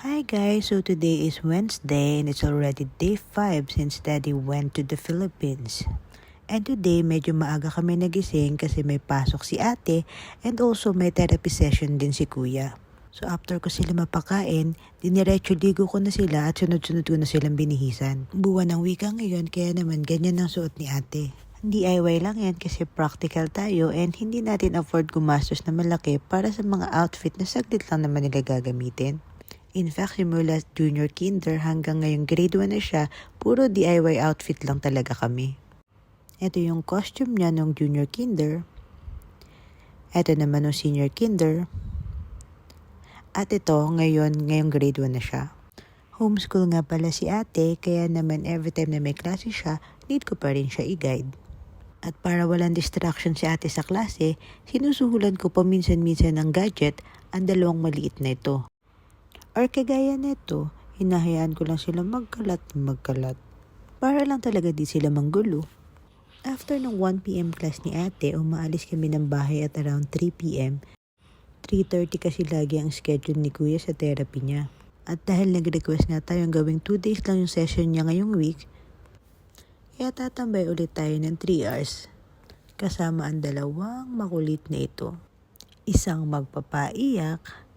Hi guys, so today is Wednesday and it's already day 5 since Daddy went to the Philippines. And today medyo maaga kami nagising kasi may pasok si ate and also may therapy session din si kuya. So after ko sila mapakain, diniretso ligo ko na sila at sunod-sunod ko na silang binihisan. Buwan ng wika ngayon kaya naman ganyan ang suot ni ate. DIY lang yan kasi practical tayo and hindi natin afford gumastos na malaki para sa mga outfit na saglit lang naman nila gagamitin. In fact, simula junior kinder hanggang ngayong grade 1 na siya, puro DIY outfit lang talaga kami. Ito yung costume niya nung junior kinder. Ito naman nung senior kinder. At ito, ngayong grade 1 na siya. Homeschool nga pala si ate, kaya naman every time na may klase siya, need ko pa rin siya i-guide. At para walang distraction si ate sa klase, sinusuhulan ko paminsan-minsan ng gadget ang dalawang maliit na ito. Or kagaya nito, hinahayaan ko lang sila magkalat. Para lang talaga di sila manggulo. After ng 1pm class ni ate, umaalis kami ng bahay at around 3pm. 3:30 kasi lagi ang schedule ni kuya sa therapy niya. At dahil nag-request nga tayong gawing 2 days lang yung session niya ngayong week, kaya tatambay ulit tayo ng 3 hours. Kasama ang dalawang makulit na ito. Isang magpapaiyak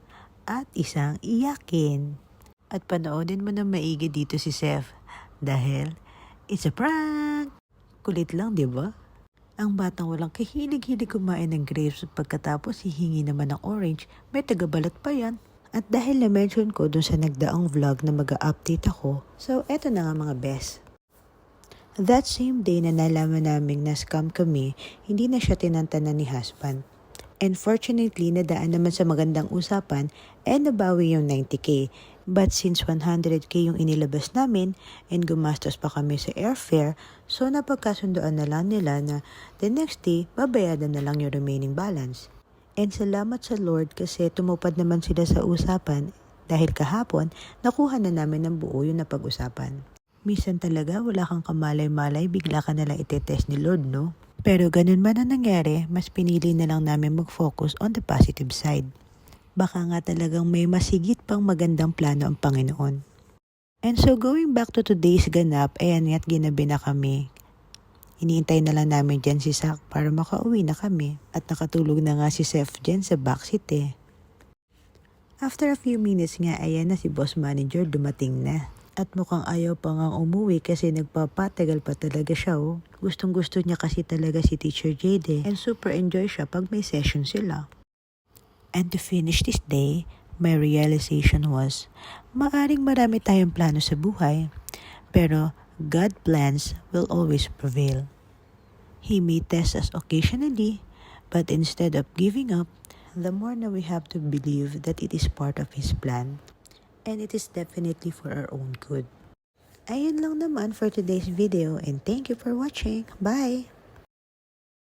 at isang iyakin. At panoodin mo na maigi dito si Seth dahil it's a prank! Kulit lang, di ba? Ang batang walang kahilig-hilig kumain ng grapes at pagkatapos hihingi naman ng orange, may tagabalat pa yan. At dahil na-mention ko dun sa nagdaang vlog na mag-update ako, so eto na nga mga best. That same day na nalaman namin na scam kami, hindi na siya tinantanan ni husband. And fortunately, nadaan naman sa magandang usapan and nabawi yung 90k. But since 100k yung inilabas namin and gumastos pa kami sa airfare, so napagkasundoan na lang nila na the next day, babayadan na lang yung remaining balance. And salamat sa Lord kasi tumupad naman sila sa usapan dahil kahapon, nakuha na namin ng buo yung napag-usapan. Minsan talaga wala kang kamalay-malay, bigla ka nalang itetest ni Lord, no? Pero ganun man ang nangyari, mas pinili na lang namin mag-focus on the positive side. Baka nga talagang may masigit pang magandang plano ang Panginoon. And so going back to today's ganap, ayan nga't ginabi na kami. Iniintay na lang namin dyan si Zach para makauwi na kami. At nakatulog na nga si Seth dyan sa backseat eh. After a few minutes nga, ayan na si boss manager dumating na. At mukhang ayaw pa nga umuwi kasi nagpapatagal pa talaga siya oh. Gustong gusto niya kasi talaga si Teacher Jade and super enjoy siya pag may session sila. And to finish this day, my realization was, maaring marami tayong plano sa buhay, pero God plans will always prevail. He may test us occasionally, but instead of giving up, the more na we have to believe that it is part of His plan. And it is definitely for our own good. Ayun lang naman for today's video and thank you for watching. Bye!